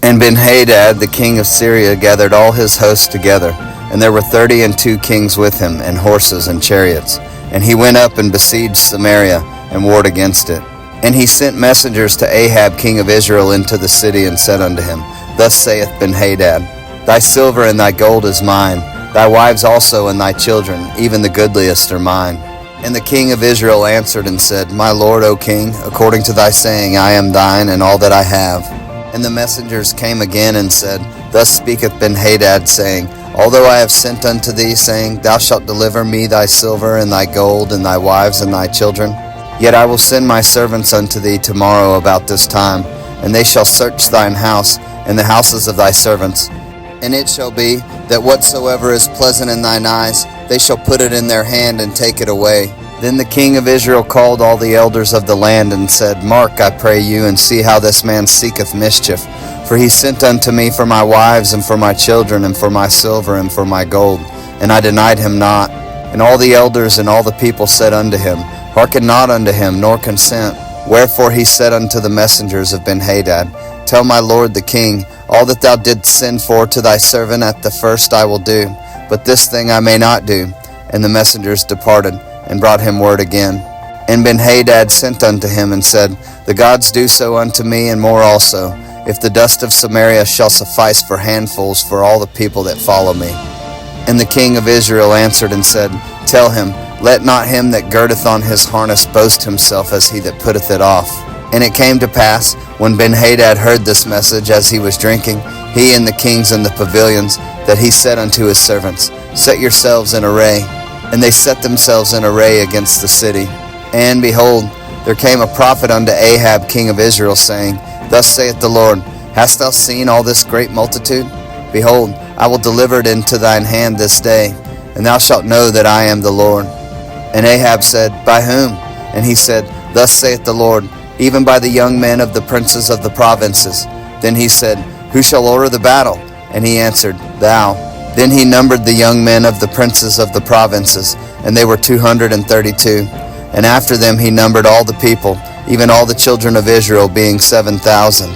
And Benhadad the king of Syria gathered all his hosts together, and there were 32 kings with him, and horses and chariots. And he went up and besieged Samaria, and warred against it. And he sent messengers to Ahab king of Israel into the city, and said unto him, Thus saith Benhadad, Thy silver and thy gold is mine, thy wives also and thy children, even the goodliest are mine. And the king of Israel answered and said, My lord, O king, according to thy saying, I am thine, and all that I have. And the messengers came again and said, Thus speaketh Benhadad, saying, Although I have sent unto thee, saying, Thou shalt deliver me thy silver and thy gold and thy wives and thy children, yet I will send my servants unto thee tomorrow about this time, and they shall search thine house and the houses of thy servants. And it shall be, that whatsoever is pleasant in thine eyes, they shall put it in their hand and take it away. Then the king of Israel called all the elders of the land, and said, Mark, I pray you, and see how this man seeketh mischief. For he sent unto me for my wives, and for my children, and for my silver, and for my gold. And I denied him not. And all the elders and all the people said unto him, Hearken not unto him, nor consent. Wherefore he said unto the messengers of Benhadad, Tell my lord the king, all that thou didst send for to thy servant at the first I will do, but this thing I may not do. And the messengers departed, and brought him word again. And Benhadad sent unto him, and said, The gods do so unto me, and more also, if the dust of Samaria shall suffice for handfuls for all the people that follow me. And the king of Israel answered and said, Tell him, Let not him that girdeth on his harness boast himself as he that putteth it off. And it came to pass, when Benhadad heard this message as he was drinking, he and the kings in the pavilions, that he said unto his servants, Set yourselves in array. And they set themselves in array against the city. And behold, there came a prophet unto Ahab king of Israel, saying, Thus saith the Lord, Hast thou seen all this great multitude? Behold, I will deliver it into thine hand this day, and thou shalt know that I am the Lord. And Ahab said, By whom? And he said, Thus saith the Lord, Even by the young men of the princes of the provinces. Then he said, Who shall order the battle? And he answered, Thou. Then he numbered the young men of the princes of the provinces, and they were 232. And after them he numbered all the people, even all the children of Israel, being 7,000.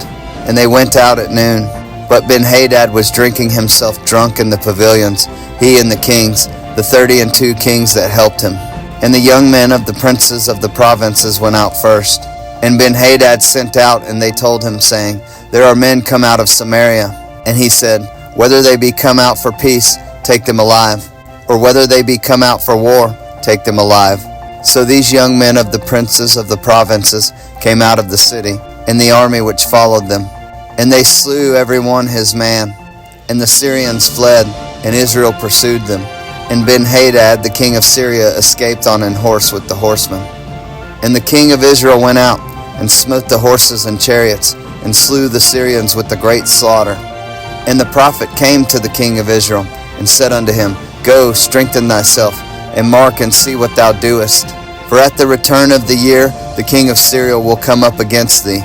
And they went out at noon. But Benhadad was drinking himself drunk in the pavilions, he and the kings, the 32 kings that helped him. And the young men of the princes of the provinces went out first. And Benhadad sent out, and they told him, saying, There are men come out of Samaria. And he said, Whether they be come out for peace, take them alive, or whether they be come out for war, take them alive. So these young men of the princes of the provinces came out of the city, and the army which followed them. And they slew every one his man. And the Syrians fled, and Israel pursued them. And Benhadad the king of Syria escaped on an horse with the horsemen. And the king of Israel went out, and smote the horses and chariots, and slew the Syrians with a great slaughter. And the prophet came to the king of Israel, and said unto him, Go, strengthen thyself, and mark and see what thou doest. For at the return of the year the king of Syria will come up against thee.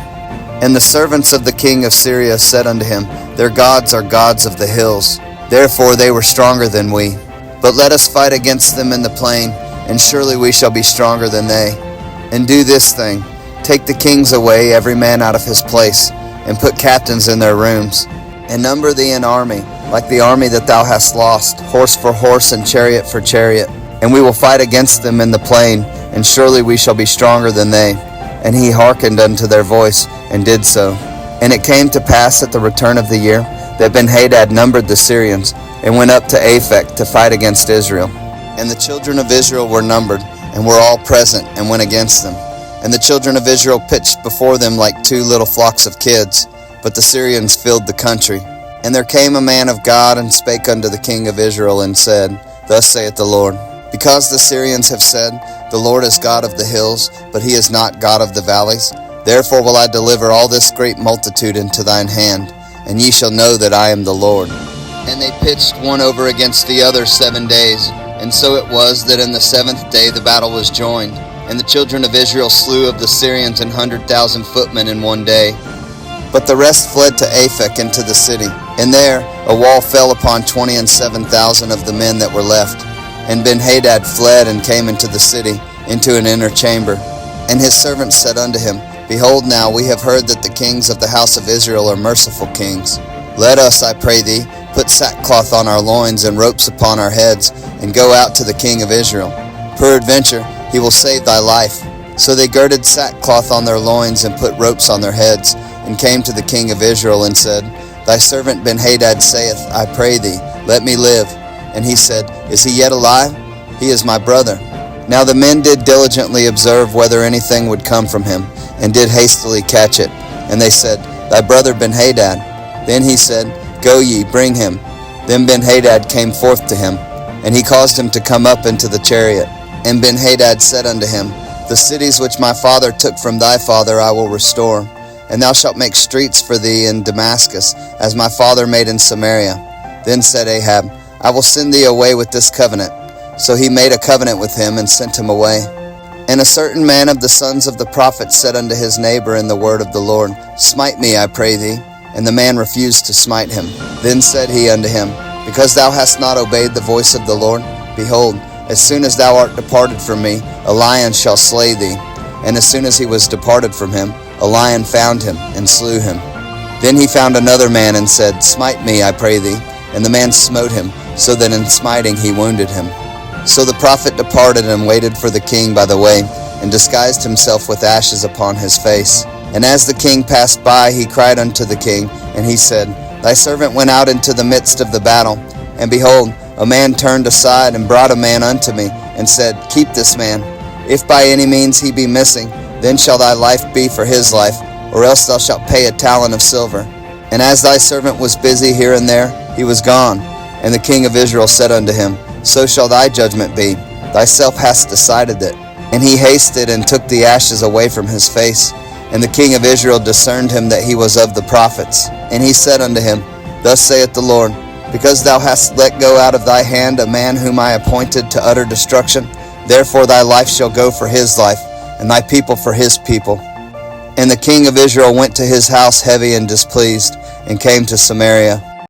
And the servants of the king of Syria said unto him, Their gods are gods of the hills, therefore they were stronger than we. But let us fight against them in the plain, and surely we shall be stronger than they. And do this thing, take the kings away, every man out of his place, and put captains in their rooms. And number thee an army, like the army that thou hast lost, horse for horse and chariot for chariot. And we will fight against them in the plain, and surely we shall be stronger than they. And he hearkened unto their voice, and did so. And it came to pass at the return of the year, that Benhadad numbered the Syrians, and went up to Aphek to fight against Israel. And the children of Israel were numbered, and were all present, and went against them. And the children of Israel pitched before them like two little flocks of kids, but the Syrians filled the country. And there came a man of God, and spake unto the king of Israel, and said, Thus saith the Lord, Because the Syrians have said, The Lord is God of the hills, but he is not God of the valleys, therefore will I deliver all this great multitude into thine hand, and ye shall know that I am the Lord. And they pitched one over against the other 7 days. And so it was that in the 7th day the battle was joined. And the children of Israel slew of the Syrians 100,000 footmen in 1 day. But the rest fled to Aphek into the city. And there a wall fell upon 27,000 of the men that were left. And Benhadad fled and came into the city, into an inner chamber. And his servants said unto him, Behold now, we have heard that the kings of the house of Israel are merciful kings. Let us, I pray thee, put sackcloth on our loins and ropes upon our heads, and go out to the king of Israel. Peradventure he will save thy life. So they girded sackcloth on their loins and put ropes on their heads, and came to the king of Israel and said, Thy servant Benhadad saith, I pray thee, let me live. And he said, Is he yet alive? He is my brother. Now the men did diligently observe whether anything would come from him, and did hastily catch it. And they said, Thy brother Benhadad. Then he said, Go ye, bring him. Then Benhadad came forth to him, and he caused him to come up into the chariot. And Benhadad said unto him, The cities which my father took from thy father I will restore, and thou shalt make streets for thee in Damascus, as my father made in Samaria. Then said Ahab, I will send thee away with this covenant. So he made a covenant with him, and sent him away. And a certain man of the sons of the prophets said unto his neighbor in the word of the Lord, Smite me, I pray thee. And the man refused to smite him. Then said he unto him, Because thou hast not obeyed the voice of the Lord, behold, as soon as thou art departed from me, a lion shall slay thee. And as soon as he was departed from him, a lion found him, and slew him. Then he found another man, and said, Smite me, I pray thee. And the man smote him, so that in smiting he wounded him. So the prophet departed and waited for the king by the way, and disguised himself with ashes upon his face. And as the king passed by, he cried unto the king, and he said, Thy servant went out into the midst of the battle, and behold, a man turned aside and brought a man unto me, and said, Keep this man. If by any means he be missing, then shall thy life be for his life, or else thou shalt pay a talent of silver. And as thy servant was busy here and there, he was gone. And the king of Israel said unto him, So shall thy judgment be. Thyself hast decided it. And he hasted and took the ashes away from his face. And the king of Israel discerned him that he was of the prophets. And he said unto him, Thus saith the Lord, Because thou hast let go out of thy hand a man whom I appointed to utter destruction, therefore thy life shall go for his life, and thy people for his people. And the king of Israel went to his house heavy and displeased, and came to Samaria.